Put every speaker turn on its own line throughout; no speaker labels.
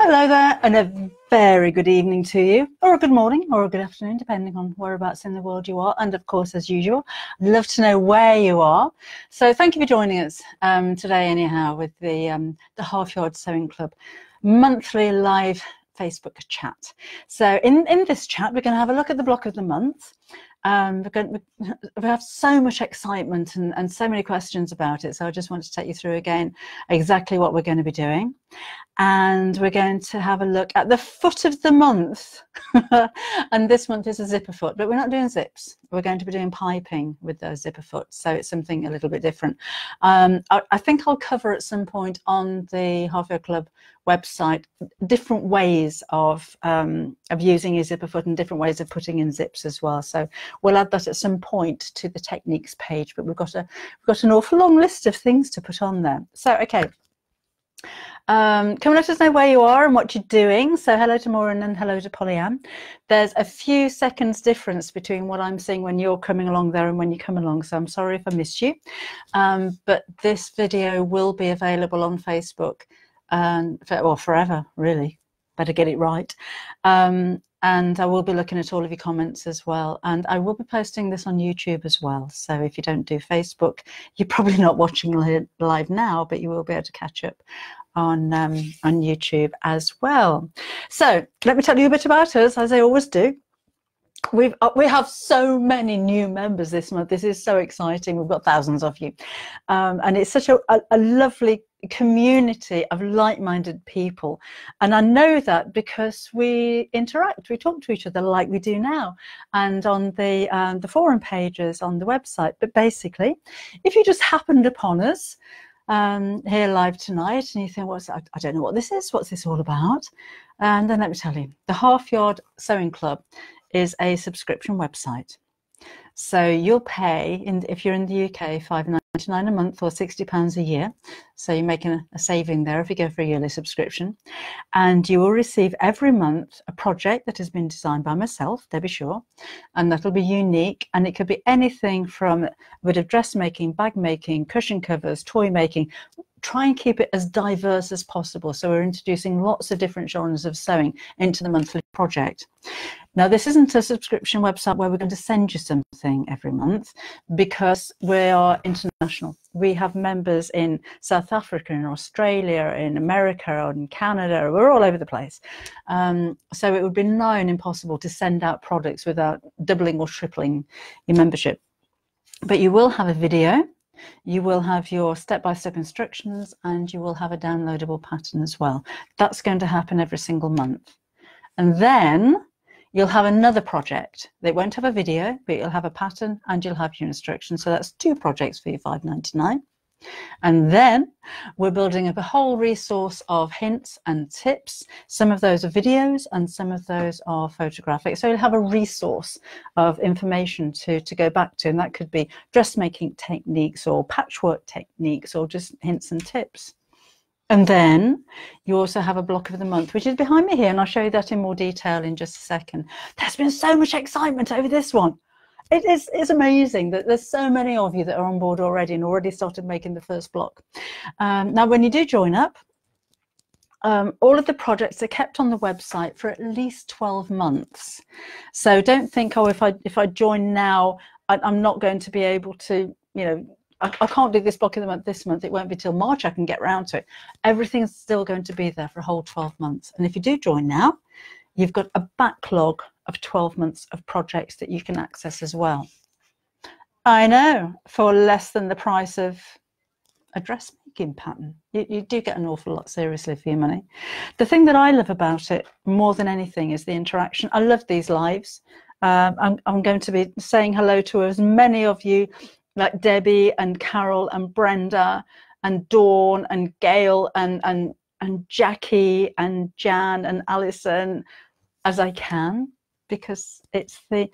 Hello there, and a very good evening to you, or a good morning, or a good afternoon, depending on whereabouts in the world you are. And of course, as usual, I'd love to know where you are. So thank you for joining us today, anyhow, with the Half Yard Sewing Club monthly live Facebook chat. So in this chat, we're going to have a look at the block of the month. We have so much excitement and so many questions about it, so I just want to take you through again exactly what we're going to be doing. And we're going to have a look at the foot of the month. And this month is a zipper foot, but we're not doing zips. We're going to be doing piping with those zipper foots, so it's something a little bit different. I think I'll cover at some point on the Half Yard Club website different ways of using a zipper foot and different ways of putting in zips as well. So we'll add that at some point to the techniques page, but we've got an awful long list of things to put on there. So okay. Come and let us know where you are and what you're doing. So hello to Maureen and hello to Polly-Ann. There's a few seconds difference between what I'm seeing when you're coming along there and when you come along, so I'm sorry if I missed you. But this video will be available on Facebook well, forever, really. Better get it right. And I will be looking at all of your comments as well. And I will be posting this on YouTube as well. So if you don't do Facebook, you're probably not watching live now, but you will be able to catch up on YouTube as well. So let me tell you a bit about us, as I always do. We have so many new members this month. This is so exciting. We've got thousands of you. And it's such a lovely community of like-minded people. And I know that because we interact, we talk to each other like we do now, and on the forum pages on the website. But basically, if you just happened upon us here live tonight and you think, I don't know what this is, what's this all about? And then let me tell you, the Half Yard Sewing Club is a subscription website. So you'll pay, if you're in the UK, £5.99 a month or £60 a year. So you're making a saving there if you go for a yearly subscription. And you will receive every month a project that has been designed by myself, Debbie Shaw, and that'll be unique. And it could be anything from a bit of dressmaking, bag making, cushion covers, toy making. Try and keep it as diverse as possible. So we're introducing lots of different genres of sewing into the monthly project. Now, this isn't a subscription website where we're going to send you something every month, because we are international. We have members in South Africa, in Australia, in America, or in Canada. We're all over the place. So it would be nigh on impossible to send out products without doubling or tripling your membership. But you will have a video. You will have your step-by-step instructions, and you will have a downloadable pattern as well. That's going to happen every single month. And then you'll have another project. They won't have a video, but you'll have a pattern and you'll have your instructions. So that's two projects for your £5.99. And then we're building up a whole resource of hints and tips. Some of those are videos and some of those are photographic. So you'll have a resource of information to go back to, and that could be dressmaking techniques or patchwork techniques or just hints and tips. And then you also have a block of the month, which is behind me here, and I'll show you that in more detail in just a second. There's been so much excitement over this one. It's amazing that there's so many of you that are on board already and already started making the first block. Now, when you do join up, all of the projects are kept on the website for at least 12 months. So don't think, oh, if I join now, I'm not going to be able to, you know, I can't do this block of the month this month. It won't be till March I can get round to it. Everything's still going to be there for a whole 12 months. And if you do join now, you've got a backlog of 12 months of projects that you can access as well. I know, for less than the price of a dressmaking pattern. You do get an awful lot seriously for your money. The thing that I love about it more than anything is the interaction. I love these lives. I'm going to be saying hello to as many of you like Debbie and Carol and Brenda and Dawn and Gail and Jackie and Jan and Alison as I can, because isn't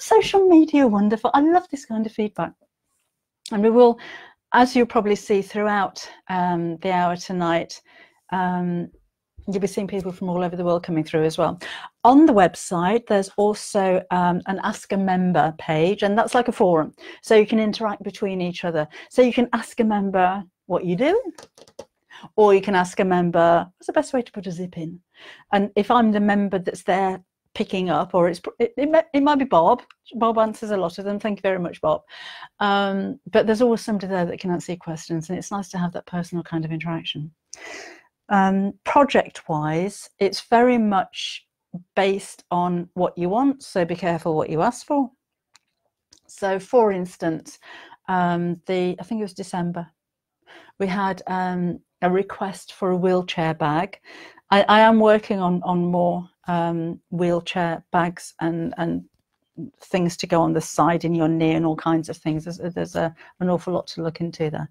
social media wonderful? I love this kind of feedback. And we will, as you'll probably see throughout the hour tonight, you'll be seeing people from all over the world coming through as well. On the website, there's also an Ask a Member page, and that's like a forum. So you can interact between each other. So you can ask a member what you do, Or you can ask a member, what's the best way to put a zip in? And if I'm the member that's there picking up, or it might be Bob. Bob answers a lot of them. Thank you very much, Bob. But there's always somebody there that can answer your questions, and it's nice to have that personal kind of interaction. Project-wise, it's very much based on what you want, so be careful what you ask for. So, for instance, I think it was December, we had a request for a wheelchair bag. I am working on more wheelchair bags and things to go on the side in your knee and all kinds of things. There's an awful lot to look into there.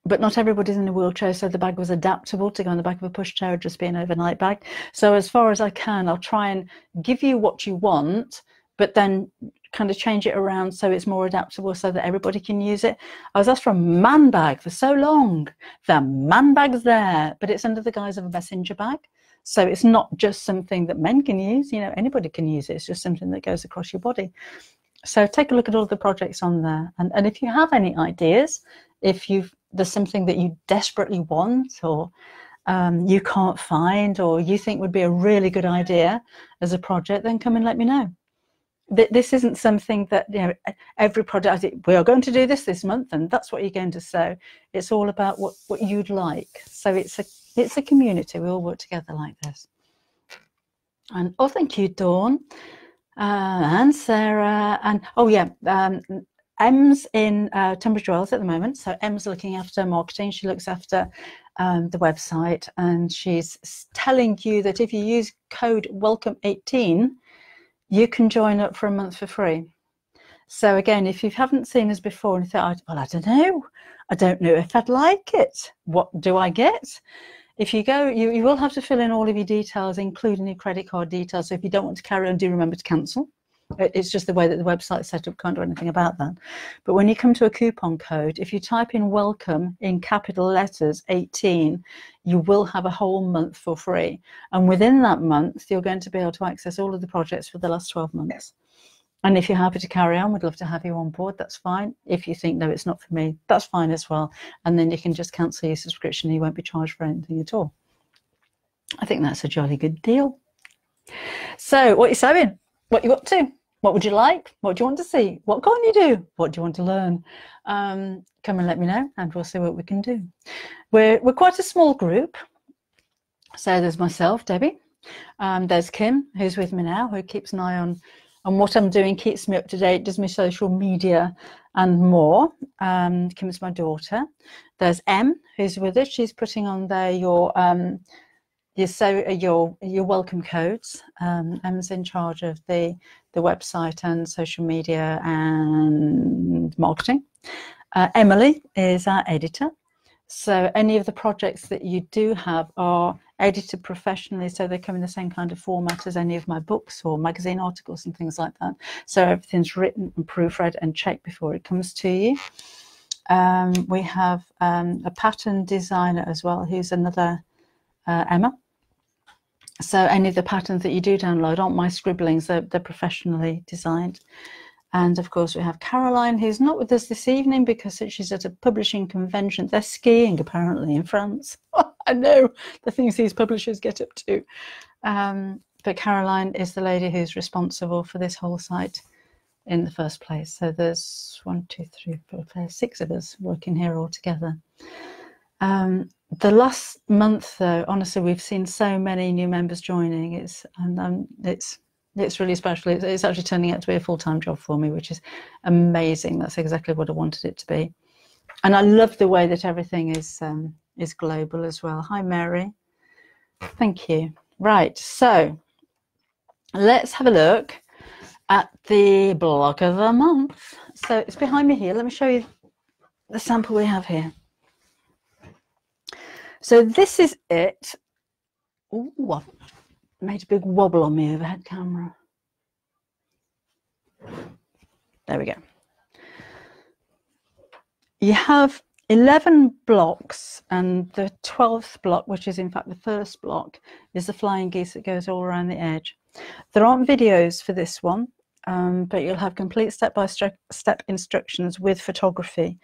But not everybody's in a wheelchair, so the bag was adaptable to go on the back of a pushchair or just be an overnight bag. So as far as I can, I'll try and give you what you want, but then kind of change it around so it's more adaptable so that everybody can use it. I was asked for a man bag for so long. The man bag's there, but it's under the guise of a messenger bag. So it's not just something that men can use, you know, anybody can use it. It's just something that goes across your body. So take a look at all the projects on there. And if you have any ideas, if there's something that you desperately want, or you can't find, or you think would be a really good idea as a project, then come and let me know. This isn't something that, you know, every project, we are going to do this month, and that's what you're going to sew. It's all about what you'd like. So it's a community. We all work together like this. And oh, thank you, Dawn, and Sarah, and oh yeah, Em's in Tunbridge Wells at the moment. So Em's looking after marketing. She looks after the website, and she's telling you that if you use code WELCOME18, you can join up for a month for free. So again, if you haven't seen us before and you thought, well, I don't know if I'd like it, what do I get? If you go, you will have to fill in all of your details, including your credit card details. So if you don't want to carry on, do remember to cancel. It's just the way that the website's set up, can't do anything about that. But when you come to a coupon code, if you type in welcome in capital letters 18, you will have a whole month for free. And within that month, you're going to be able to access all of the projects for the last 12 months. And if you're happy to carry on, we'd love to have you on board. That's fine. If you think, no, it's not for me, that's fine as well. And then you can just cancel your subscription and you won't be charged for anything at all. I think that's a jolly good deal. So what are you sewing? What are you up to? What would you like? What do you want to see? What can't you do? What do you want to learn? Come and let me know, and we'll see what we can do. We're quite a small group. So there's myself, Debbie. There's Kim, who's with me now, who keeps an eye on what I'm doing, keeps me up to date, does my social media and more. Kim's my daughter. There's Em, who's with us. She's putting on there your welcome codes. Em's in charge of the website and social media and marketing. Emily is our editor. So any of the projects that you do have are edited professionally, so they come in the same kind of format as any of my books or magazine articles and things like that. So everything's written and proofread and checked before it comes to you. We have a pattern designer as well, who's another Emma. So any of the patterns that you do download aren't my scribblings, they're professionally designed. And of course we have Caroline, who's not with us this evening because she's at a publishing convention. They're skiing apparently in France. I know the things these publishers get up to. But Caroline is the lady who's responsible for this whole site in the first place. So there's 1, 2, 3, 4, 5, 6 of us working here all together. The last month, though, honestly, we've seen so many new members joining. It's really special. It's actually turning out to be a full-time job for me, which is amazing. That's exactly what I wanted it to be. And I love the way that everything is global as well. Hi, Mary. Thank you. Right, so let's have a look at the block of the month. So it's behind me here. Let me show you the sample we have here. So this is it. Ooh, I've made a big wobble on my overhead camera. There we go. You have 11 blocks, and the 12th block, which is in fact the first block, is the flying geese that goes all around the edge. There aren't videos for this one, but you'll have complete step-by-step instructions with photography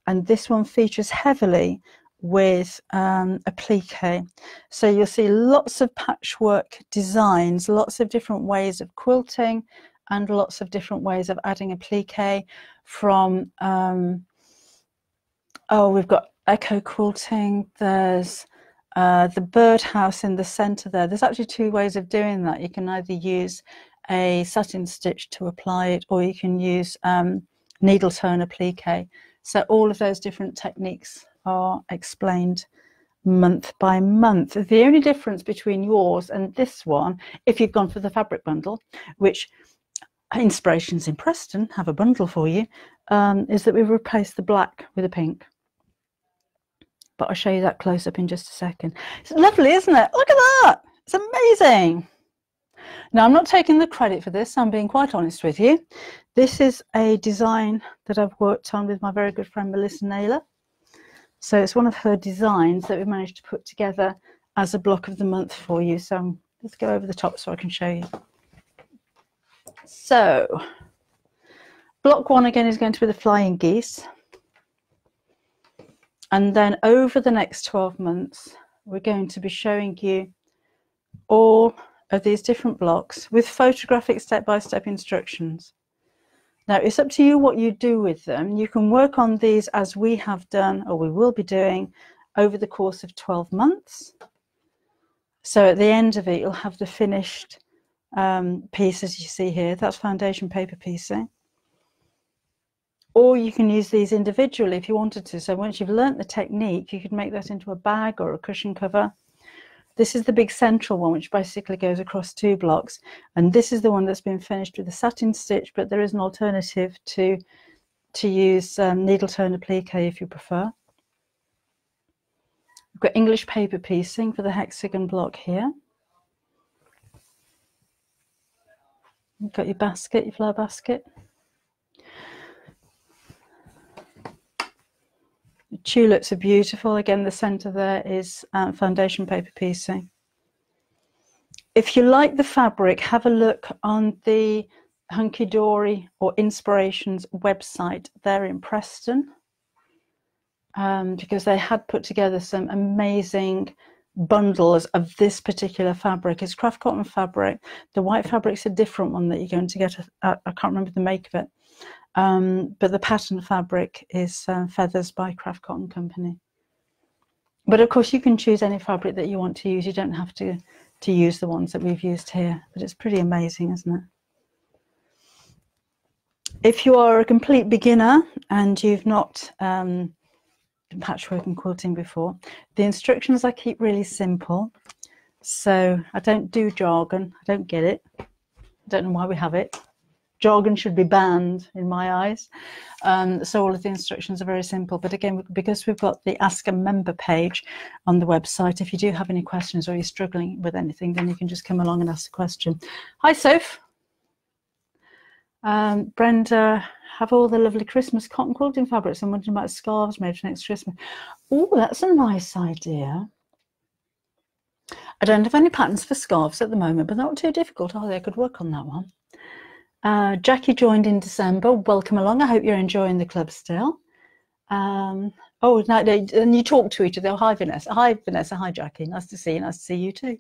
and this one features heavily with a plique. So you'll see lots of patchwork designs, lots of different ways of quilting, and lots of different ways of adding a plique from, oh, we've got echo quilting, there's the birdhouse in the center there. There's actually two ways of doing that. You can either use a satin stitch to apply it, or you can use needle turn applique. So all of those different techniques are explained month by month. The only difference between yours and this one, if you've gone for the fabric bundle, which Inspirations in Preston have a bundle for you, is that we've replaced the black with a pink. But I'll show you that close up in just a second. It's lovely, isn't it? Look at that. It's amazing. Now, I'm not taking the credit for this. I'm being quite honest with you. This is a design that I've worked on with my very good friend, Melissa Naylor. So it's one of her designs that we've managed to put together as a block of the month for you. So let's go over the top so I can show you. So block one again is going to be the flying geese. And then over the next 12 months, we're going to be showing you all of these different blocks with photographic step-by-step instructions. Now, it's up to you what you do with them. You can work on these as we have done, or we will be doing, over the course of 12 months. So at the end of it, you'll have the finished piece, as you see here. That's foundation paper piecing. Or you can use these individually if you wanted to. So once you've learnt the technique, you could make that into a bag or a cushion cover. This is the big central one, which basically goes across two blocks. And this is the one that's been finished with a satin stitch, but there is an alternative to use needle turn applique if you prefer. We've got English paper piecing for the hexagon block here. You've got your basket, your flower basket. The tulips are beautiful. Again, the centre there is foundation paper piecing. If you like the fabric, have a look on the Hunky Dory or Inspirations website there in Preston, because they had put together some amazing bundles of this particular fabric. It's craft cotton fabric. The white fabric's a different one that you're going to get. I can't remember the make of it. But the pattern fabric is Feathers by Craft Cotton Company. But of course you can choose any fabric that you want to use. You don't have to use the ones that we've used here, but it's pretty amazing, isn't it? If you are a complete beginner and you've not done patchwork and quilting before, the instructions I keep really simple. So I don't do jargon. I don't get it. I don't know why we have it. Jargon should be banned in my eyes. So all of the instructions are very simple. But again, because we've got the Ask a Member page on the website, if you do have any questions or you're struggling with anything, then you can just come along and ask a question. Hi, Soph. Brenda, have all the lovely Christmas cotton quilting fabrics. I'm wondering about scarves made for next Christmas. Oh, that's a nice idea. I don't have any patterns for scarves at the moment, but not too difficult, are they? I could work on that one. Jackie joined in December. Welcome along. I hope you're enjoying the club still. Oh, no, and you talk to each other. Oh, hi, Vanessa. Hi, Vanessa. Hi, Jackie. Nice to see you. Nice to see you too.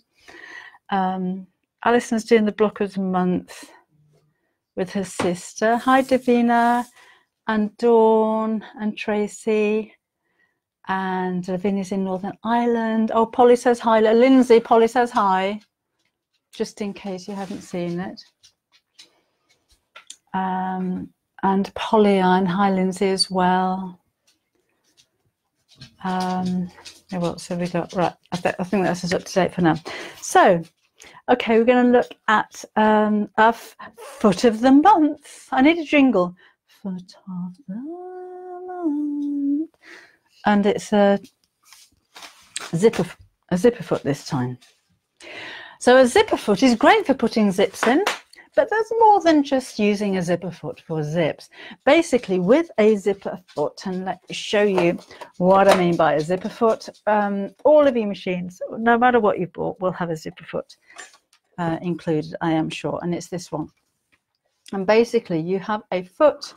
Alison's doing the block of the month with her sister. Hi, Davina and Dawn and Tracy. And Lavinia's in Northern Ireland. Oh, Polly says hi. Lindsay, Polly says hi. Just in case you haven't seen it. And Polly and hi, Lindsay, as well. What else have we got? Right, I think that's as up to date for now. So, okay, we're going to look at our foot of the month. I need a jingle. Foot of the month. And it's a zipper foot this time. So a zipper foot is great for putting zips in. But there's more than just using a zipper foot for zips. Basically, with a zipper foot, and let me show you what I mean by a zipper foot, all of your machines, no matter what you bought, will have a zipper foot included, I am sure, and it's this one. And basically, you have a foot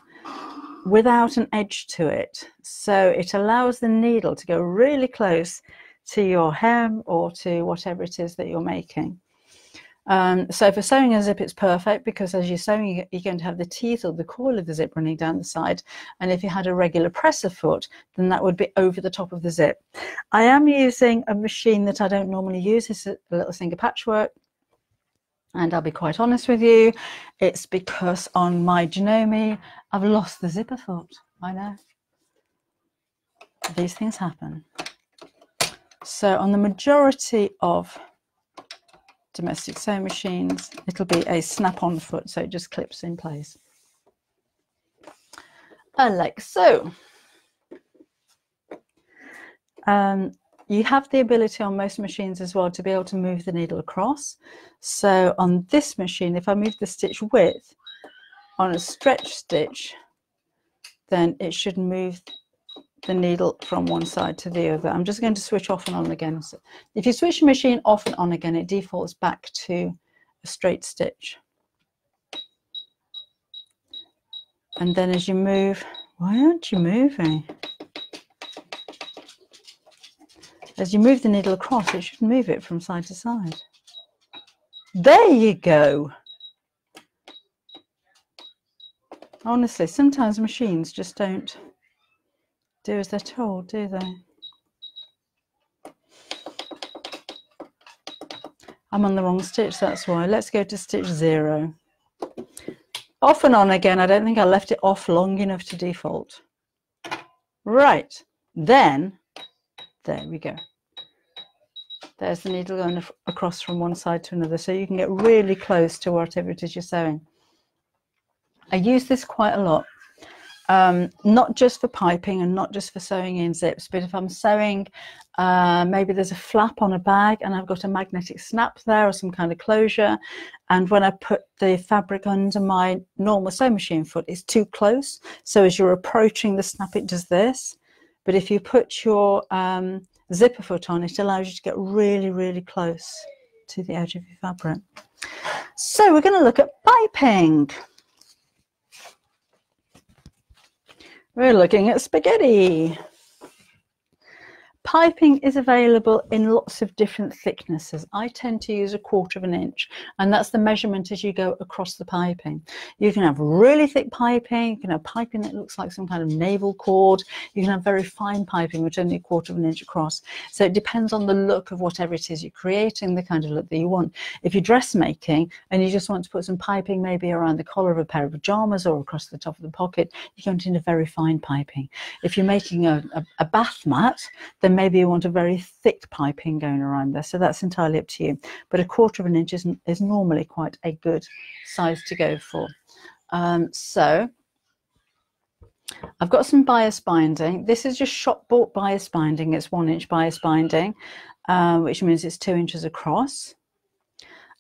without an edge to it. So it allows the needle to go really close to your hem or to whatever it is that you're making. So for sewing a zip, it's perfect because as you're sewing, you're going to have the teeth or the coil of the zip running down the side. And if you had a regular presser foot, then that would be over the top of the zip. I am using a machine that I don't normally use. It's a little Singer Patchwork. And I'll be quite honest with you, it's because on my Janome, I've lost the zipper foot. I know. These things happen. So on the majority of domestic sewing machines, it'll be a snap-on foot, so it just clips in place. Like so. You have the ability on most machines as well to be able to move the needle across. So on this machine, if I move the stitch width on a stretch stitch, then it should move the needle from one side to the other. I'm just going to switch off and on again. So if you switch the machine off and on again, it defaults back to a straight stitch. And then as you move, why aren't you moving? As you move the needle across, it should move it from side to side. There you go. Honestly, sometimes machines just don't do as they're told, do they? I'm on the wrong stitch, that's why. Let's go to stitch 0. Off and on again. I don't think I left it off long enough to default. Right, then, there we go. There's the needle going across from one side to another, so you can get really close to whatever it is you're sewing. I use this quite a lot. Not just for piping and not just for sewing in zips, but if I'm sewing, maybe there's a flap on a bag and I've got a magnetic snap there or some kind of closure, and when I put the fabric under my normal sewing machine foot, it's too close, so as you're approaching the snap, it does this. But if you put your zipper foot on, it allows you to get really, really close to the edge of your fabric. So we're going to look at piping. We're looking at spaghetti. Piping is available in lots of different thicknesses. I tend to use 1/4 inch, and that's the measurement as you go across the piping. You can have really thick piping, you can have piping that looks like some kind of naval cord, you can have very fine piping which is only 1/4 inch across. So it depends on the look of whatever it is you're creating, the kind of look that you want. If you're dressmaking and you just want to put some piping maybe around the collar of a pair of pajamas or across the top of the pocket, you're going to need a very fine piping. If you're making a bath mat, then maybe you want a very thick piping going around there, so that's entirely up to you. But 1/4 inch is normally quite a good size to go for. So I've got some bias binding. This is just shop bought bias binding. It's 1 inch bias binding, which means it's 2 inches across.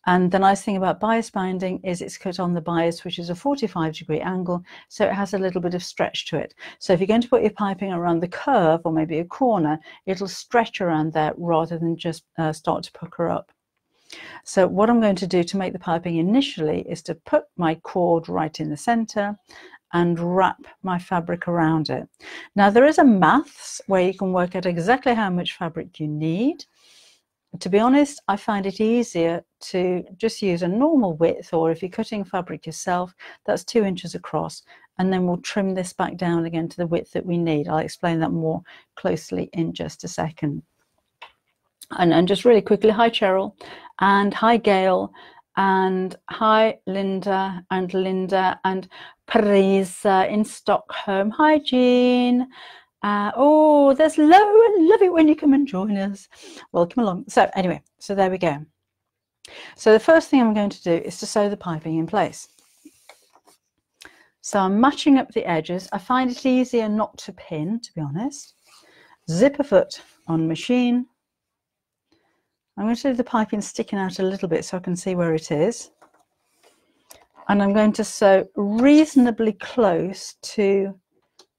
And the nice thing about bias binding is it's cut on the bias, which is a 45-degree angle, so it has a little bit of stretch to it. So if you're going to put your piping around the curve or maybe a corner, it'll stretch around there rather than just start to pucker up. So what I'm going to do to make the piping initially is to put my cord right in the center and wrap my fabric around it. Now there is a maths where you can work out exactly how much fabric you need. To be honest, I find it easier to just use a normal width, or if you're cutting fabric yourself, that's 2 inches across, and then we'll trim this back down again to the width that we need. I'll explain that more closely in just a second. And just really quickly, hi Cheryl, and hi Gail, and hi Linda, and Parisa in Stockholm. Hi Jean. Oh, there's Lo. I love it when you come and join us. Welcome along. So anyway, so there we go. So the first thing I'm going to do is to sew the piping in place. So I'm matching up the edges. I find it easier not to pin, to be honest. Zipper foot on machine. I'm going to leave the piping sticking out a little bit so I can see where it is. And I'm going to sew reasonably close to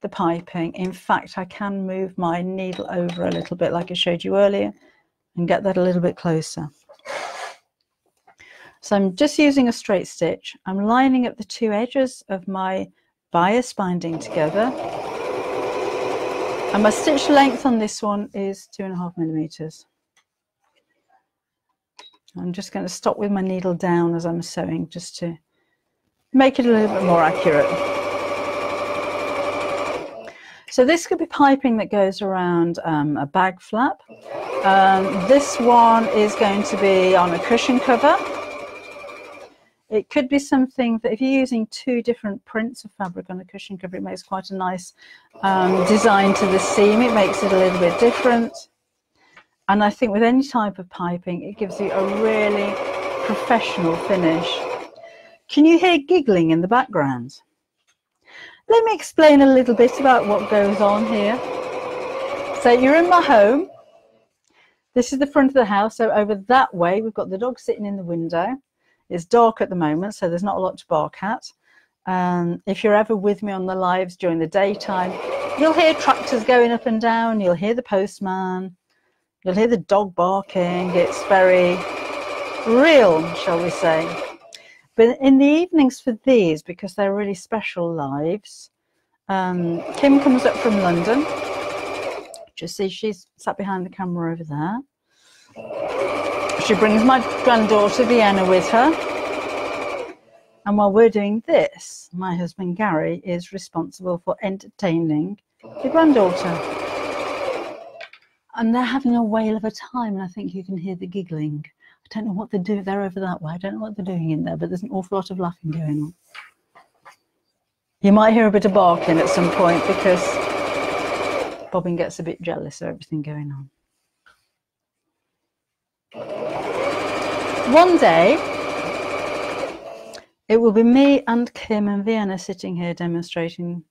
the piping. In fact, I can move my needle over a little bit like I showed you earlier and get that a little bit closer. So I'm just using a straight stitch. I'm lining up the two edges of my bias binding together. And my stitch length on this one is 2.5 millimeters. I'm just going to stop with my needle down as I'm sewing, just to make it a little bit more accurate. So this could be piping that goes around a bag flap. This one is going to be on a cushion cover. It could be something that if you're using 2 different prints of fabric on a cushion cover, it makes quite a nice design to the seam. It makes it a little bit different. And I think with any type of piping, it gives you a really professional finish. Can you hear giggling in the background? Let me explain a little bit about what goes on here. So you're in my home. This is the front of the house. So over that way, we've got the dog sitting in the window. It's dark at the moment, so there's not a lot to bark at. If you're ever with me on the lives during the daytime, you'll hear tractors going up and down. You'll hear the postman. You'll hear the dog barking. It's very real, shall we say. But in the evenings for these, because they're really special lives, Kim comes up from London. Just see, she's sat behind the camera over there. She brings my granddaughter Vienna with her. And while we're doing this, my husband Gary is responsible for entertaining the granddaughter. And they're having a whale of a time, and I think you can hear the giggling. I don't know what they do. They're over that way. I don't know what they're doing in there, but there's an awful lot of laughing going on. You might hear a bit of barking at some point because Bobbin gets a bit jealous of everything going on. One day, it will be me and Kim and Vienna sitting here demonstrating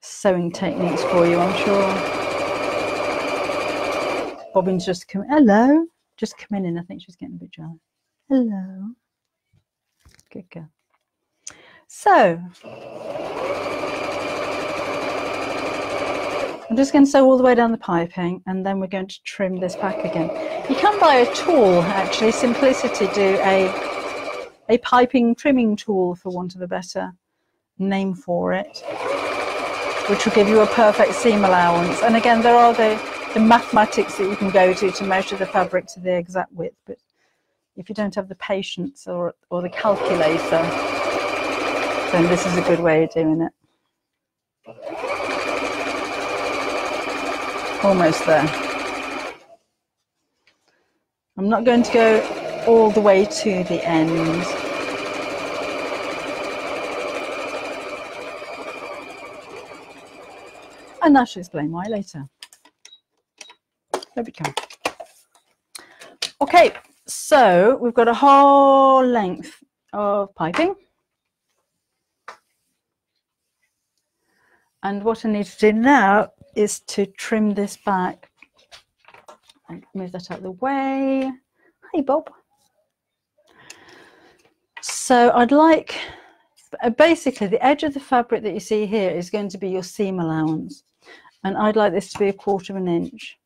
sewing techniques for you, I'm sure. Bobbin's just come. Hello. Just coming in. I think she's getting a bit jealous. Hello. Good girl. So, I'm just going to sew all the way down the piping, and then we're going to trim this back again. You can buy a tool, actually. Simplicity do a piping trimming tool, for want of a better name for it, which will give you a perfect seam allowance. And again, there are the mathematics that you can go to measure the fabric to the exact width, but if you don't have the patience or the calculator, then this is a good way of doing it. Almost there. I'm not going to go all the way to the end. And I shall explain why later. There we go. Okay, so we've got a whole length of piping. And what I need to do now is to trim this back. Move that out of the way. Hey, Bob. So I'd like, basically the edge of the fabric that you see here is going to be your seam allowance. And I'd like this to be 1/4 of an inch.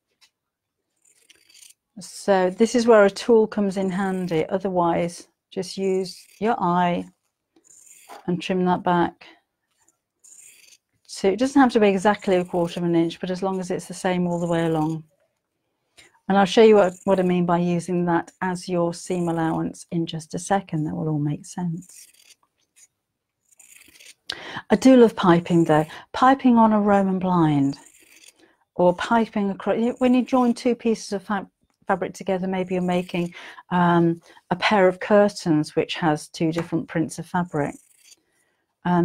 So this is where a tool comes in handy. Otherwise, just use your eye and trim that back. So it doesn't have to be exactly 1/4 of an inch, but as long as it's the same all the way along. And I'll show you what I mean by using that as your seam allowance in just a second. That will all make sense. I do love piping though. Piping on a Roman blind, or piping across, when you join 2 pieces of fabric together, maybe you're making a pair of curtains which has 2 different prints of fabric.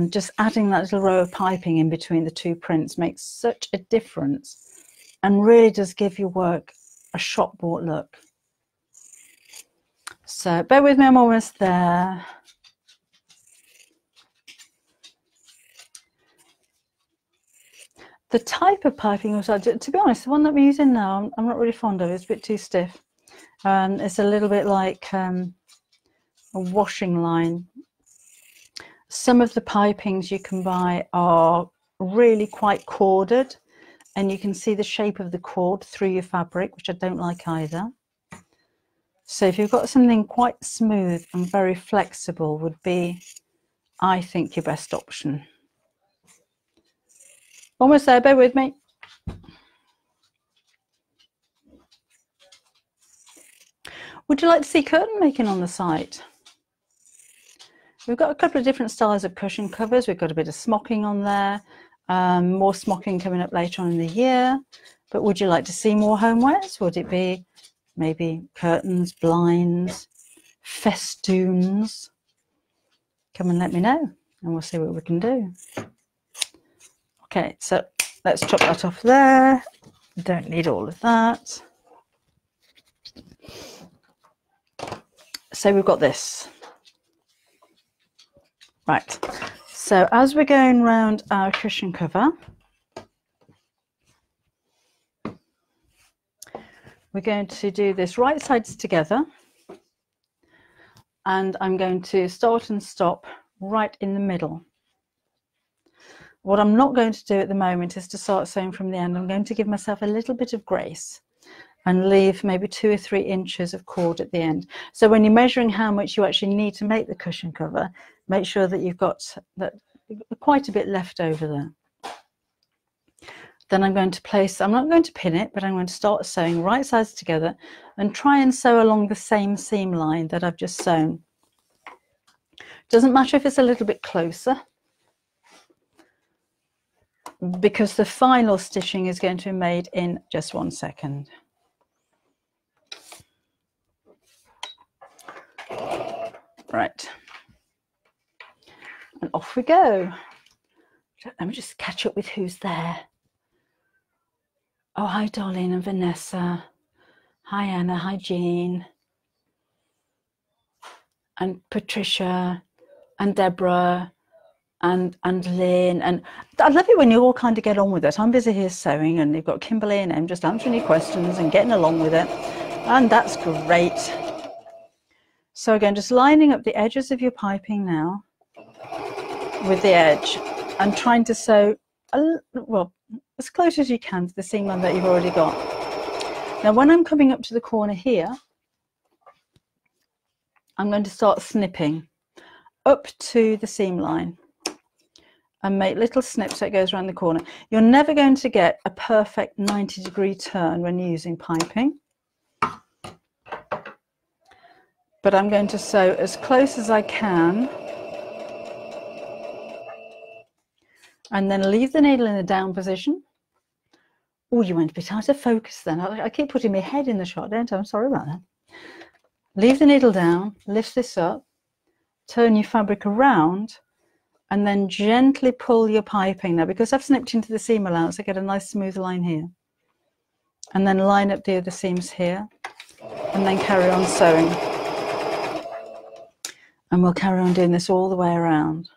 Just adding that little row of piping in between the 2 prints makes such a difference and really does give your work a shop bought look. So bear with me, I'm almost there. The type of piping, to be honest, the one that we're using now, I'm not really fond of. It's a bit too stiff. It's a little bit like a washing line. Some of the pipings you can buy are really quite corded, and you can see the shape of the cord through your fabric, which I don't like either. So if you've got something quite smooth and very flexible, would be, I think, your best option. Almost there, bear with me. Would you like to see curtain making on the site? We've got a couple of different styles of cushion covers. We've got a bit of smocking on there, more smocking coming up later on in the year. But would you like to see more homewares? Would it be maybe curtains, blinds, festoons? Come and let me know and we'll see what we can do. Okay, so let's chop that off there. Don't need all of that. So we've got this. Right, so as we're going round our cushion cover, we're going to do this right sides together, and I'm going to start and stop right in the middle. What I'm not going to do at the moment is to start sewing from the end. I'm going to give myself a little bit of grace and leave maybe 2 or 3 inches of cord at the end. So when you're measuring how much you actually need to make the cushion cover, make sure that you've got that quite a bit left over there. Then I'm going to place, I'm not going to pin it, but I'm going to start sewing right sides together and try and sew along the same seam line that I've just sewn. Doesn't matter if it's a little bit closer, because the final stitching is going to be made in just 1 second. Right, and off we go. Let me just catch up with who's there. Oh, hi Darlene and Vanessa. Hi Anna, hi Jean. And Patricia and Deborah and Lynn. And I love it when you all kind of get on with it. I'm busy here sewing and you've got Kimberly and Em just answering your questions and getting along with it. And that's great. So again, just lining up the edges of your piping now with the edge and trying to sew, well, as close as you can to the seam line that you've already got. Now, when I'm coming up to the corner here, I'm going to start snipping up to the seam line and make little snips that goes around the corner. You're never going to get a perfect 90-degree turn when you're using piping. But I'm going to sew as close as I can and then leave the needle in the down position. Oh, you went a bit out of focus then. I keep putting my head in the shot, don't I? I'm sorry about that. Leave the needle down, lift this up, turn your fabric around, and then gently pull your piping. Now, because I've snipped into the seam allowance, I get a nice smooth line here. And then line up the other seams here, and then carry on sewing. And we'll carry on doing this all the way around.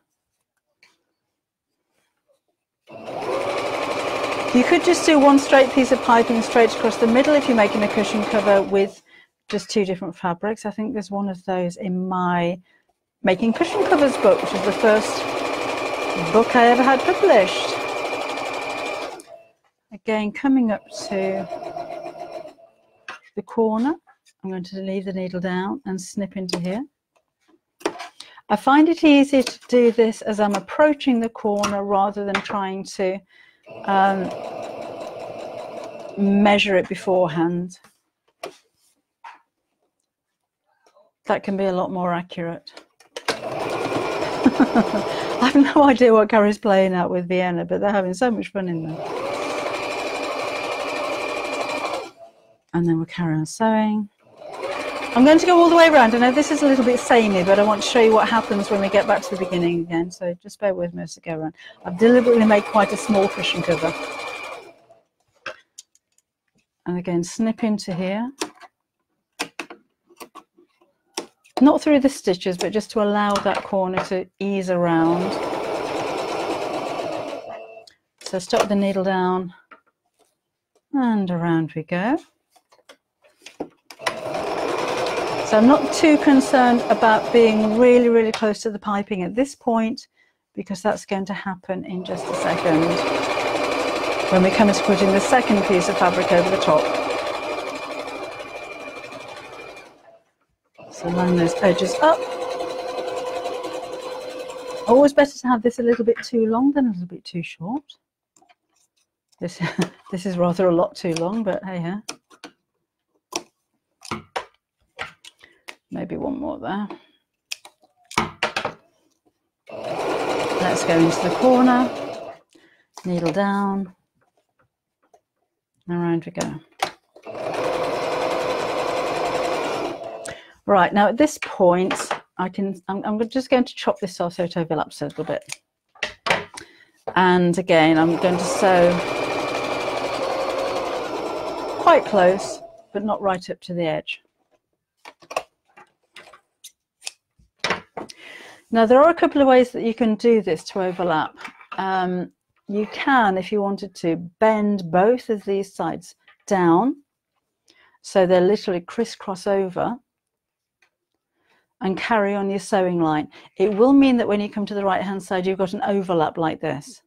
You could just do one straight piece of piping straight across the middle if you're making a cushion cover with just 2 different fabrics. I think there's one of those in my Making Cushion Covers book, which is the first book I ever had published. Again, coming up to the corner, I'm going to leave the needle down and snip into here. I find it easier to do this as I'm approaching the corner rather than trying to measure it beforehand. That can be a lot more accurate. I have no idea what Carrie's playing out with Vienna, but they're having so much fun in there. And then we'll carry on sewing. I'm going to go all the way around. I know this is a little bit samey, but I want to show you what happens when we get back to the beginning again. So just bear with me as I go around. I've deliberately made quite a small cushion cover. And again, snip into here. Not through the stitches, but just to allow that corner to ease around. So stop the needle down and around we go. So I'm not too concerned about being really, really close to the piping at this point, because that's going to happen in just a second when we come to putting the second piece of fabric over the top. So line those edges up. Always better to have this a little bit too long than a little bit too short. This this is rather a lot too long, but hey, yeah. Maybe one more there. Let's go into the corner, needle down, and around we go. Right, now at this point, I'm just going to chop this off so it overlaps a little bit. And again, I'm going to sew quite close, but not right up to the edge. Now, there are a couple of ways that you can do this to overlap. You can, if you wanted to, bend both of these sides down so they're literally crisscross over and carry on your sewing line. It will mean that when you come to the right hand side, you've got an overlap like this,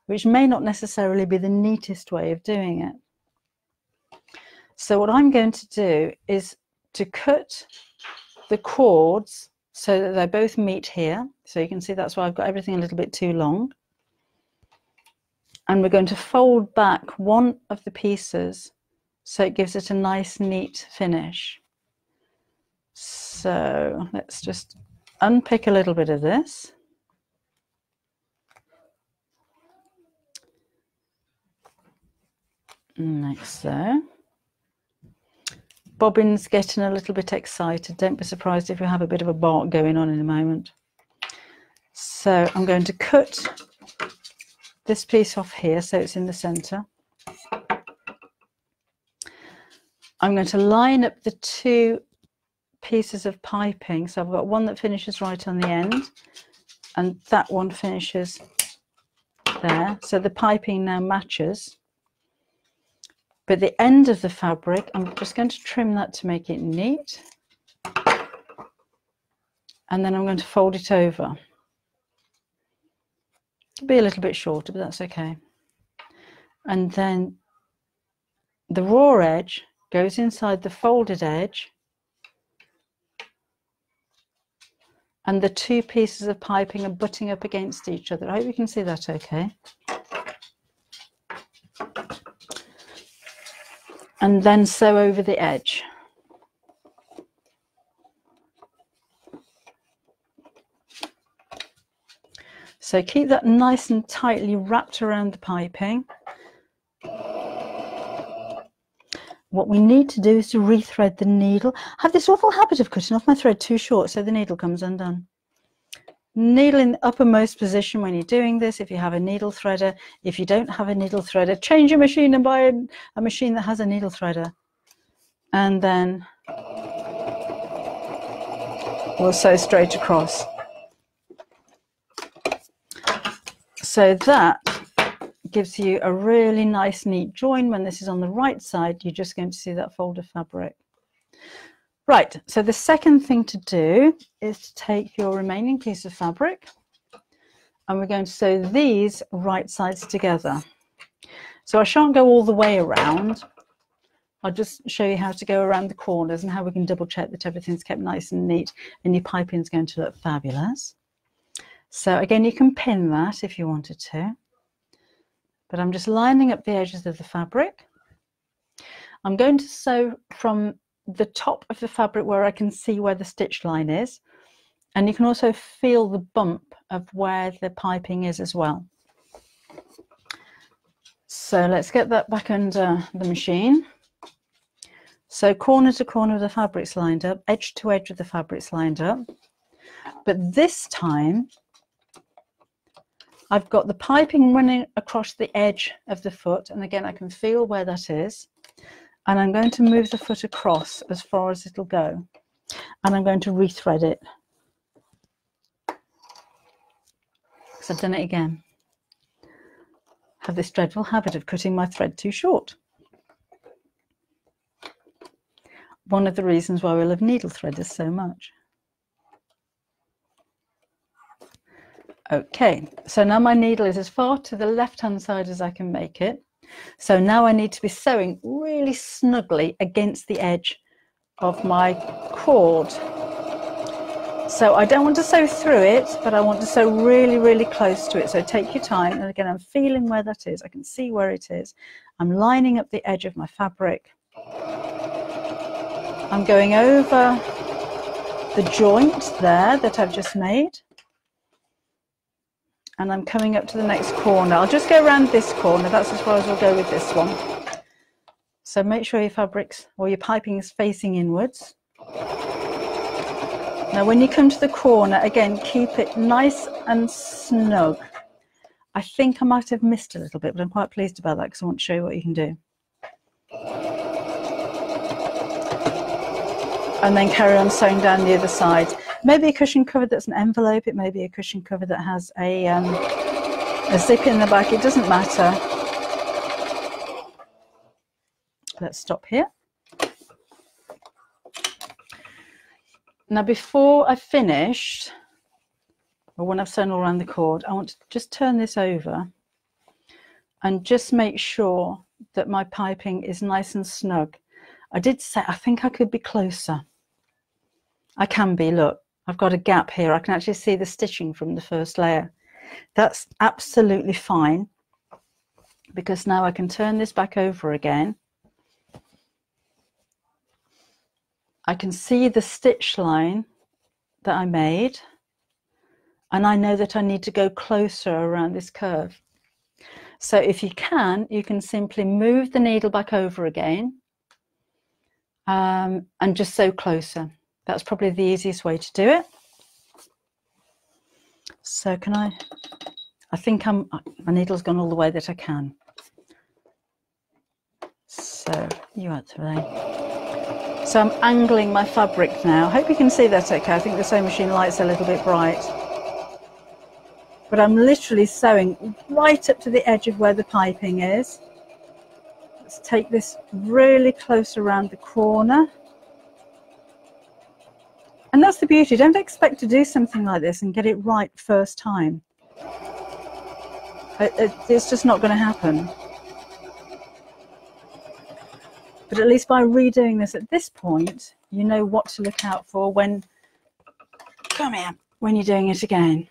which may not necessarily be the neatest way of doing it. So what I'm going to do is to cut the cords so that they both meet here. So you can see that's why I've got everything a little bit too long. And we're going to fold back one of the pieces so it gives it a nice, neat finish. So let's just unpick a little bit of this. Like so. Bobbin's getting a little bit excited. Don't be surprised if we have a bit of a bark going on in a moment. So I'm going to cut this piece off here so it's in the center. I'm going to line up the two pieces of piping. So I've got one that finishes right on the end and that one finishes there. So the piping now matches. But the end of the fabric, I'm just going to trim that to make it neat. And then I'm going to fold it over. It'll be a little bit shorter, but that's okay. And then the raw edge goes inside the folded edge. And the two pieces of piping are butting up against each other. I hope you can see that okay. And then sew over the edge. So keep that nice and tightly wrapped around the piping. What we need to do is to rethread the needle. I have this awful habit of cutting off my thread too short so the needle comes undone. Needle in the uppermost position when you're doing this, if you have a needle threader. If you don't have a needle threader, change your machine and buy a machine that has a needle threader. And then we'll sew straight across. So that gives you a really nice neat join. When this is on the right side, you're just going to see that fold of fabric. Right, so the second thing to do is to take your remaining piece of fabric and we're going to sew these right sides together. So I shan't go all the way around. I'll just show you how to go around the corners and how we can double check that everything's kept nice and neat and your piping is going to look fabulous. So again, you can pin that if you wanted to, but I'm just lining up the edges of the fabric. I'm going to sew from the top of the fabric where I can see where the stitch line is, and you can also feel the bump of where the piping is as well. So let's get that back under the machine. So corner to corner of the fabric's lined up, edge to edge of the fabric's lined up, but this time I've got the piping running across the edge of the foot, and again I can feel where that is. And I'm going to move the foot across as far as it'll go. And I'm going to rethread it. Because I've done it again. I have this dreadful habit of cutting my thread too short. One of the reasons why we love needle threaders so much. Okay, so now my needle is as far to the left-hand side as I can make it. So now I need to be sewing really snugly against the edge of my cord. So I don't want to sew through it, but I want to sew really, really close to it. So take your time. And again, I'm feeling where that is. I can see where it is. I'm lining up the edge of my fabric. I'm going over the joint there that I've just made. And I'm coming up to the next corner. I'll just go around this corner. That's as far as we'll go with this one. So make sure your fabrics or your piping is facing inwards. Now when you come to the corner, again, keep it nice and snug. I think I might have missed a little bit, but I'm quite pleased about that because I want to show you what you can do. And then carry on sewing down the other side. Maybe a cushion cover that's an envelope. It may be a cushion cover that has a zip in the back. It doesn't matter. Let's stop here. Now before I've finished, or when I've sewn all around the cord, I want to just turn this over and just make sure that my piping is nice and snug. I did say I think I could be closer. I can be, look, I've got a gap here. I can actually see the stitching from the first layer. That's absolutely fine, because now I can turn this back over again. I can see the stitch line that I made, and I know that I need to go closer around this curve. So if you can simply move the needle back over again and just sew closer. That's probably the easiest way to do it. So can I think my needle's gone all the way that I can. So you out today. So I'm angling my fabric now. I hope you can see that okay. I think the sewing machine light's a little bit bright. But I'm literally sewing right up to the edge of where the piping is. Let's take this really close around the corner. And that's the beauty. Don't expect to do something like this and get it right first time. It's just not going to happen. But at least by redoing this at this point, you know what to look out for when you're doing it again.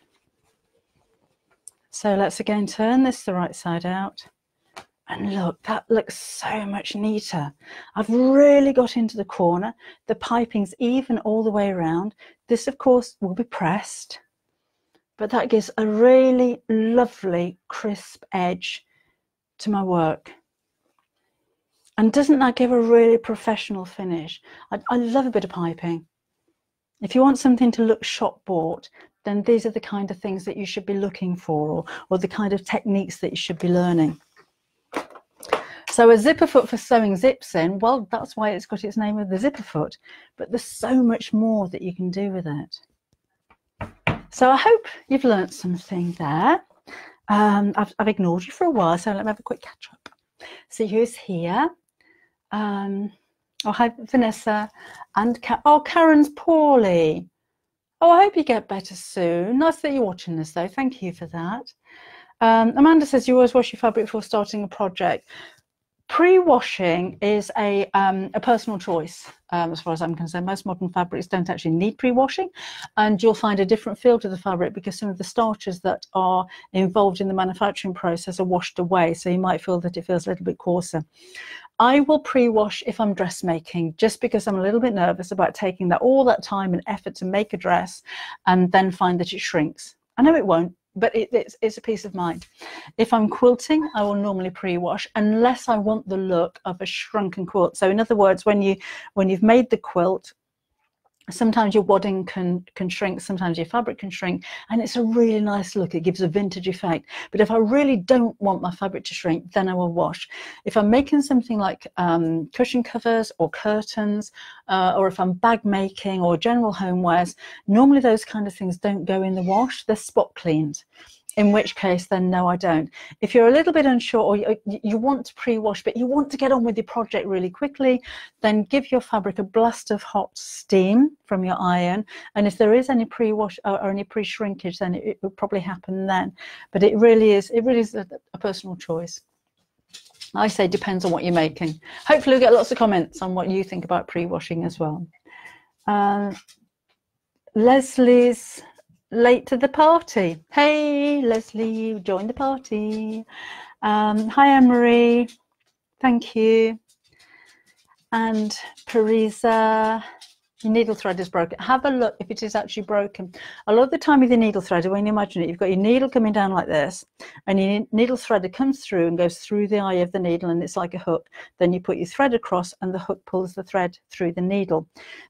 So let's again turn this the right side out. And look, that looks so much neater. I've really got into the corner. The piping's even all the way around. This, of course, will be pressed, but that gives a really lovely, crisp edge to my work. And doesn't that give a really professional finish? I love a bit of piping. If you want something to look shop bought, then these are the kind of things that you should be looking for, or the kind of techniques that you should be learning. So a zipper foot for sewing zips in, well, that's why it's got its name of the zipper foot. But there's so much more that you can do with it. So I hope you've learnt something there. I've ignored you for a while, so let me have a quick catch up. See who's here. Oh, hi, Vanessa. And Karen's poorly. Oh, I hope you get better soon. Nice that you're watching this, though. Thank you for that. Amanda says you always wash your fabric before starting a project. Pre-washing is a personal choice, as far as I'm concerned. Most modern fabrics don't actually need pre-washing, and you'll find a different feel to the fabric because some of the starches that are involved in the manufacturing process are washed away, so you might feel that it feels a little bit coarser. I will pre-wash if I'm dressmaking, just because I'm a little bit nervous about taking all that time and effort to make a dress and then find that it shrinks. I know it won't, but it's a peace of mind. If I'm quilting, I will normally pre-wash unless I want the look of a shrunken quilt. So in other words, when you've made the quilt, sometimes your wadding can shrink, sometimes your fabric can shrink, and it's a really nice look. It gives a vintage effect. But if I really don't want my fabric to shrink, then I will wash. If I'm making something like cushion covers or curtains, or if I'm bag making or general homewares, normally those kind of things don't go in the wash. They're spot cleaned. In which case, then no, I don't. If you're a little bit unsure, or you want to pre-wash, but you want to get on with your project really quickly, then give your fabric a blast of hot steam from your iron. And if there is any pre-wash or any pre-shrinkage, then it will probably happen then. But it really is a personal choice. I say depends on what you're making. Hopefully we'll get lots of comments on what you think about pre-washing as well. Leslie's late to the party. Hey, Leslie, join the party. Hi, Anne-Marie. Thank you. And Parisa, your needle thread is broken. Have a look if it is actually broken. A lot of the time with your needle threader, when you imagine it, you've got your needle coming down like this, and your needle threader comes through and goes through the eye of the needle, and it's like a hook. Then you put your thread across, and the hook pulls the thread through the needle.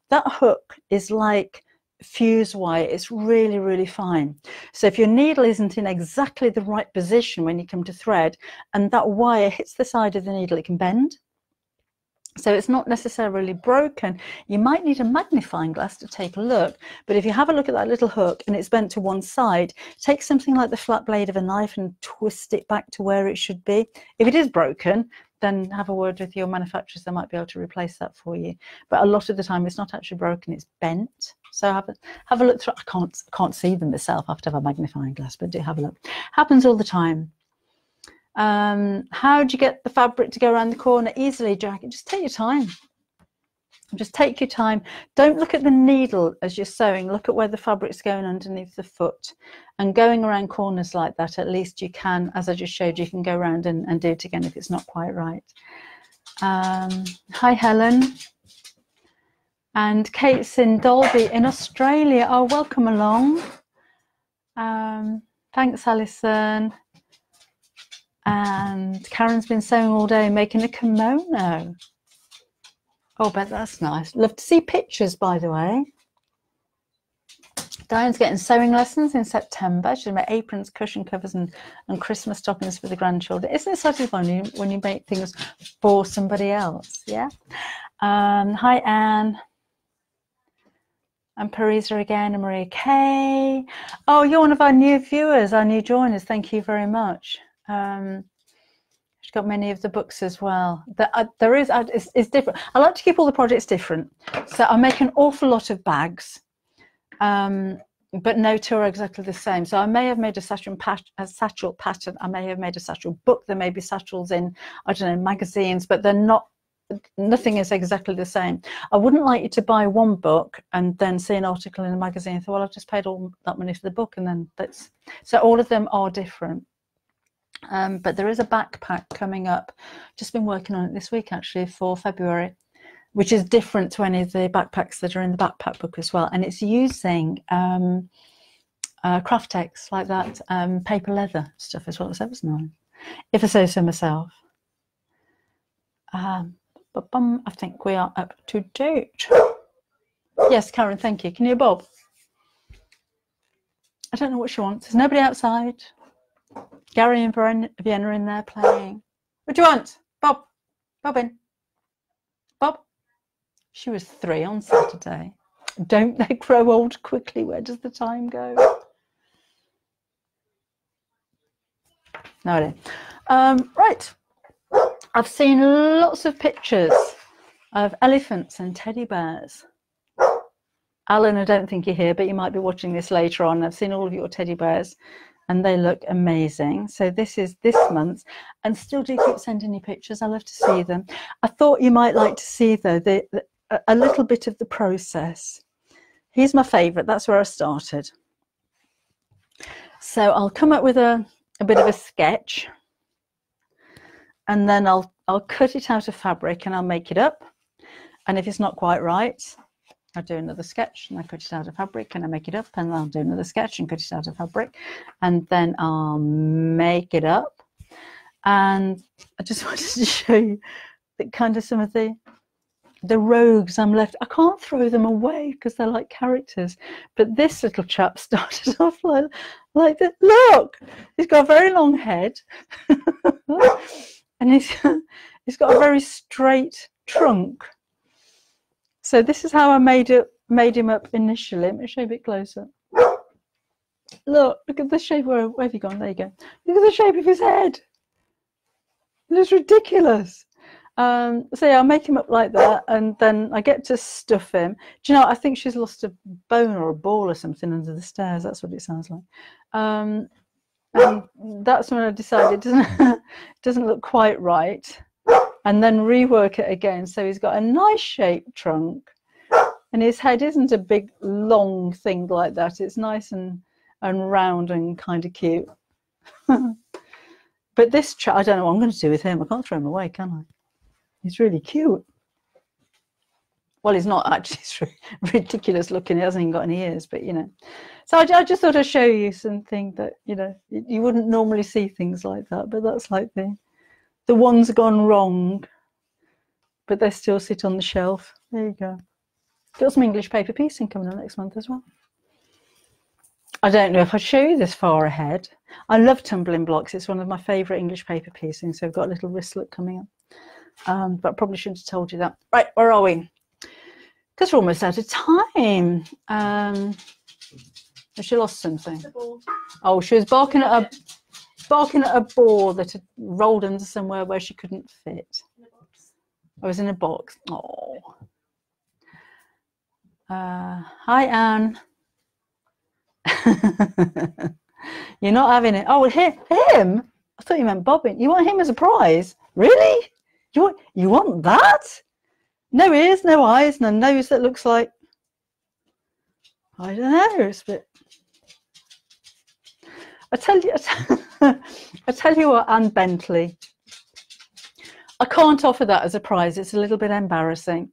That hook is like fuse wire. It's really, really fine. So if your needle isn't in exactly the right position when you come to thread, and that wire hits the side of the needle, it can bend. So it's not necessarily broken. You might need a magnifying glass to take a look, but if you have a look at that little hook and it's bent to one side, take something like the flat blade of a knife and twist it back to where it should be. If it is broken, then have a word with your manufacturers. They might be able to replace that for you. But a lot of the time it's not actually broken, it's bent. So have a look through. I can't see them myself. I have to have a magnifying glass, but do have a look. Happens all the time. How do you get the fabric to go around the corner easily, Jack? Just take your time. Just take your time. Don't look at the needle as you're sewing. Look at where the fabric's going underneath the foot. And going around corners like that, at least you can, as I just showed you, can go around and do it again if it's not quite right. Hi, Helen. And Kate's in Dalby in Australia. Oh, welcome along. Thanks, Alison. And Karen's been sewing all day, making a kimono. Oh, bet that's nice. Love to see pictures, by the way. Diane's getting sewing lessons in September. She'll make aprons, cushion covers, and Christmas stockings for the grandchildren. Isn't it satisfying when you make things for somebody else? Yeah. Hi, Anne. And Parisa again, and Maria Kay. Oh, you're one of our new viewers, our new joiners. Thank you very much. She's got many of the books as well. There is, it's different. I like to keep all the projects different. So I make an awful lot of bags, but no two are exactly the same. So I may have made a satchel pattern. I may have made a satchel book. There may be satchels in, I don't know, magazines, but they're not. Nothing is exactly the same. I wouldn't like you to buy one book and then see an article in a magazine and think, well, I've just paid all that money for the book, and then that's. So all of them are different. But there is a backpack coming up. Just been working on it this week actually for February, which is different to any of the backpacks that are in the backpack book as well. And it's using craft tex like that, paper leather stuff as well. So that was nice. If I say so myself. I think we are up to date. Yes, Karen, thank you. Can you hear Bob? I don't know what she wants. There's nobody outside. Gary and Vienna are in there playing. What do you want? Bob. Bob in. Bob. She was 3 on Saturday. Don't they grow old quickly? Where does the time go? No idea. Right. I've seen lots of pictures of elephants and teddy bears. Alan, I don't think you're here, but you might be watching this later on. I've seen all of your teddy bears and they look amazing. So this is this month, and still do keep sending you pictures. I love to see them. I thought you might like to see, though, a little bit of the process. Here's my favourite. That's where I started. So I'll come up with a bit of a sketch, and then I'll cut it out of fabric and I'll make it up. And if it's not quite right, I'll do another sketch and I cut it out of fabric and I make it up, and I'll do another sketch and cut it out of fabric, and then I'll make it up. And I just wanted to show you that kind of some of the rogues I'm left. I can't throw them away because they're like characters. But this little chap started off like that. Look, he's got a very long head, and he's got a very straight trunk. So this is how I made him up initially. Let me show you a bit closer. Look at the shape. Where have you gone? There you go. Look at the shape of his head. It looks ridiculous. So yeah, I'll make him up like that, and then I get to stuff him. Do you know, I think she's lost a bone or a ball or something under the stairs. That's what it sounds like. And that's when I decided it doesn't look quite right, and then rework it again. So he's got a nice shaped trunk, And his head isn't a big, long thing like that. It's nice and round and kind of cute. But this, I don't know what I'm going to do with him. I can't throw him away, can I? He's really cute. Well, he's not actually. He's ridiculous looking. He hasn't even got any ears, but you know. So I just thought I'd show you something that, you know, you wouldn't normally see things like that. But that's like the ones gone wrong, but they still sit on the shelf. There you go. Got some English paper piecing coming up next month as well. I don't know if I'd show you this far ahead. I love tumbling blocks. It's one of my favourite English paper piecing. So I've got a little wristlet coming up. But I probably shouldn't have told you that. Right, where are we? Because we're almost out of time. She lost something. Oh, she was barking at a ball that had rolled under somewhere where she couldn't fit. I was in a box. Oh. Hi, Anne. You're not having it. Oh, him? I thought you meant Bobbin. You want him as a prize? Really? You want that? No ears, no eyes, and a nose that looks like, I don't know, it's a bit. I tell you what, Anne Bentley, I can't offer that as a prize. It's a little bit embarrassing.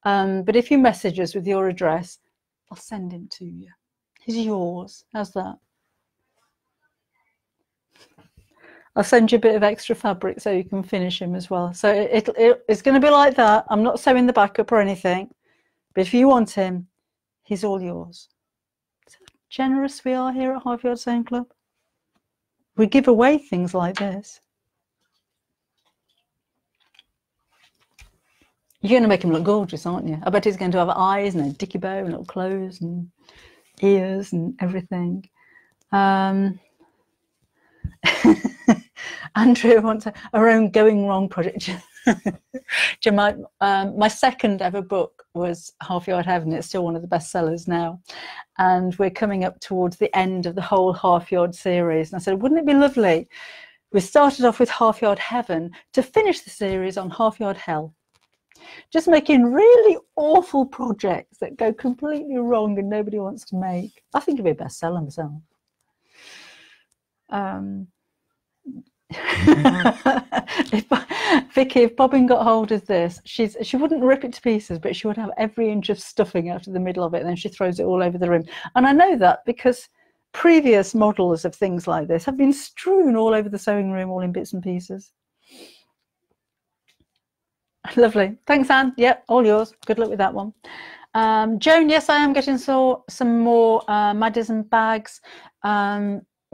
But if you message us with your address, I'll send him to you. He's yours. How's that? I'll send you a bit of extra fabric so you can finish him as well. So it's going to be like that. I'm not sewing the back up or anything. But if you want him, he's all yours. See how generous we are here at Half Yard Sewing Club. We give away things like this. You're going to make him look gorgeous, aren't you? I bet he's going to have eyes and a dicky bow and little clothes and ears and everything. Andrew wants our own going wrong project. My second ever book was Half Yard Heaven. It's still one of the best sellers now. And we're coming up towards the end of the whole Half Yard series. And I said, wouldn't it be lovely? We started off with Half Yard Heaven to finish the series on Half Yard Hell. Just making really awful projects that go completely wrong and nobody wants to make. I think it'd be a bestseller myself. Vicky, if Bobbin got hold of this, she wouldn't rip it to pieces, but she would have every inch of stuffing out of the middle of it, and then she throws it all over the room. And I know that because previous models of things like this have been strewn all over the sewing room, all in bits and pieces. Lovely. Thanks, Anne. Yep, all yours. Good luck with that one. Joan, yes, I am getting some more Madison bags.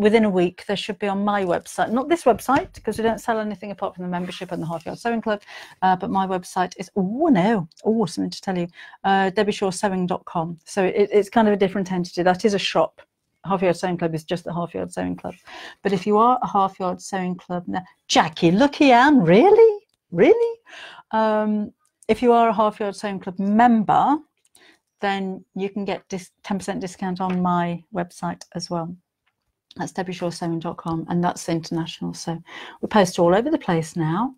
Within a week. They should be on my website, not this website, because we don't sell anything apart from the membership and the Half Yard Sewing Club, but my website is, something to tell you, debbieshawsewing.com. So it's kind of a different entity. That is a shop. Half Yard Sewing Club is just the Half Yard Sewing Club. But if you are a Half Yard Sewing Club now, Jackie, lucky Anne, really? If you are a Half Yard Sewing Club member, then you can get 10% discount on my website as well. That's debbieshawsewing.com, and that's international. So we post all over the place now.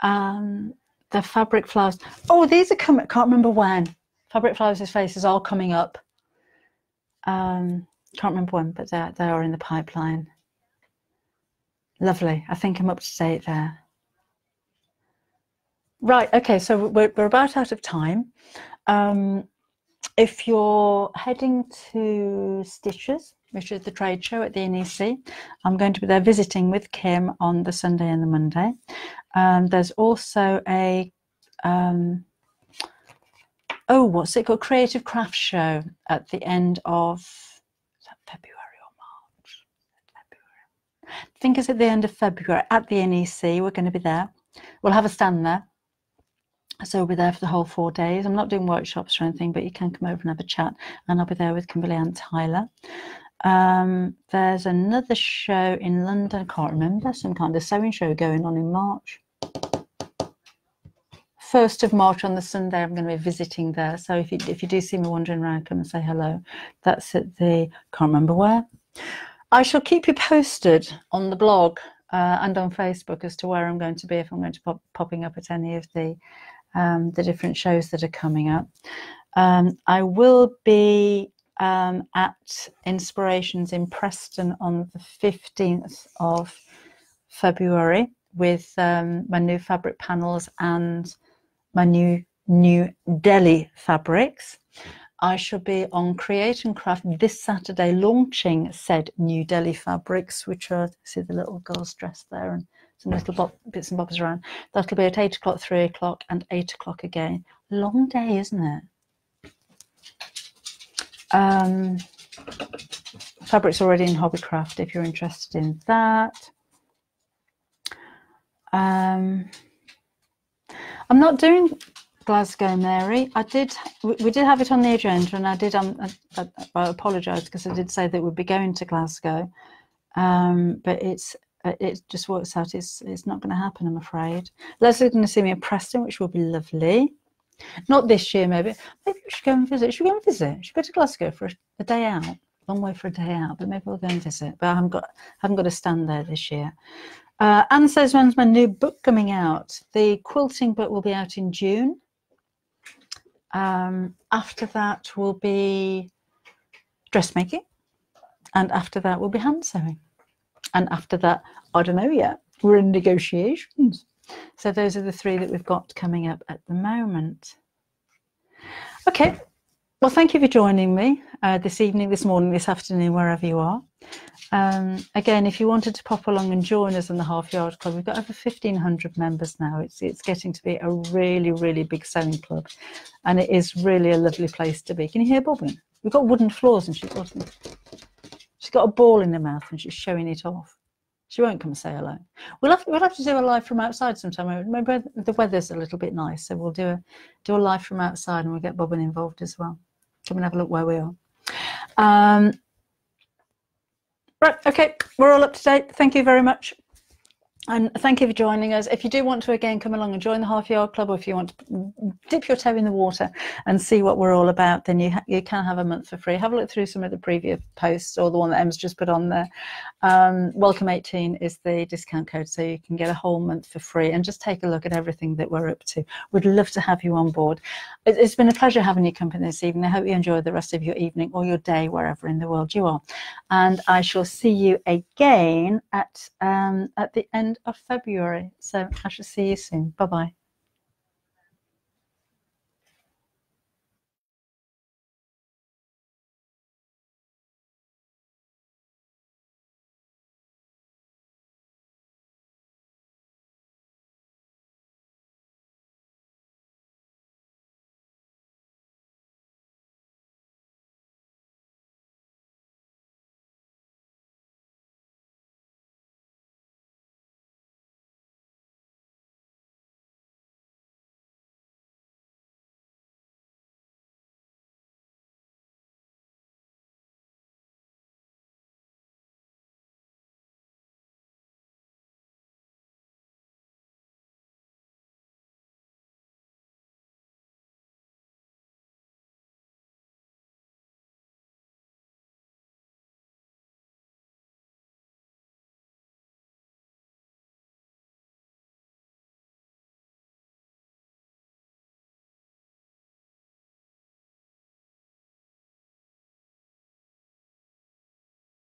The fabric flowers. Oh, these are coming. Can't remember when. Fabric flowers' faces are coming up. Can't remember when, but they are in the pipeline. Lovely. I think I'm up to date there. Right. Okay. So we're about out of time. If you're heading to Stitches, which is the trade show at the NEC, I'm going to be there visiting with Kim on the Sunday and the Monday. There's also a what's it called? Creative Craft Show at the end of, is that February or March? February. I think it's at the end of February at the NEC. We're going to be there. We'll have a stand there. So we'll be there for the whole 4 days. I'm not doing workshops or anything, but you can come over and have a chat, and I'll be there with Kimberly and Tyler. There's another show in London, I can't remember, some kind of sewing show going on in March. 1st of March on the Sunday, I'm going to be visiting there. So if you do see me wandering around, come and say hello. That's at the, can't remember where. I shall keep you posted on the blog and on Facebook as to where I'm going to be, if I'm going to popping up at any of the different shows that are coming up. I will be at Inspirations in Preston on the 15th of February with my new fabric panels and my new Delhi fabrics. I shall be on Create and Craft this Saturday launching said new Delhi fabrics, which are, see the little girl's dress there and some little bits and bobs around. That'll be at 8 o'clock, 3 o'clock and 8 o'clock again. Long day, isn't it? Fabric's already in Hobbycraft if you're interested in that. I'm not doing Glasgow, Mary. We did have it on the agenda, and I did. I apologise because I did say that we'd be going to Glasgow, but it just works out. It's not going to happen, I'm afraid. Leslie's going to see me at Preston, which will be lovely. Not this year, maybe. Maybe we should go and visit. Should we go and visit? Should we go to Glasgow for a day out? Long way for a day out, but maybe we'll go and visit. But I haven't got a stand there this year. Anne says, when's my new book coming out? The quilting book will be out in June. After that will be dressmaking, and after that will be hand sewing, and after that, I don't know yet. We're in negotiations. So those are the three that we've got coming up at the moment. Okay, well, thank you for joining me this evening, this morning, this afternoon, wherever you are. Again, if you wanted to pop along and join us in the Half Yard Club, we've got over 1,500 members now. It's getting to be a really, really big sewing club, and it is really a lovely place to be. Can you hear Bobbin? We've got wooden floors, and she's got a ball in her mouth, and she's showing it off. She won't come and say hello. We'll have to do a live from outside sometime. Maybe the weather's a little bit nice, so we'll do a live from outside, and we'll get Bobbin involved as well. Come and have a look where we are. Right, okay, we're all up to date. Thank you very much. And thank you for joining us. If you do want to, again, come along and join the Half Yard Club, or if you want to dip your toe in the water and see what we're all about, then you can have a month for free. Have a look through some of the previous posts, or the one that Emma's just put on there. Welcome 18 is the discount code, so you can get a whole month for free and just take a look at everything that we're up to. We'd love to have you on board. It's been a pleasure having your company this evening. I hope you enjoy the rest of your evening or your day, wherever in the world you are. And I shall see you again at the end of February. So I shall see you soon. Bye-bye.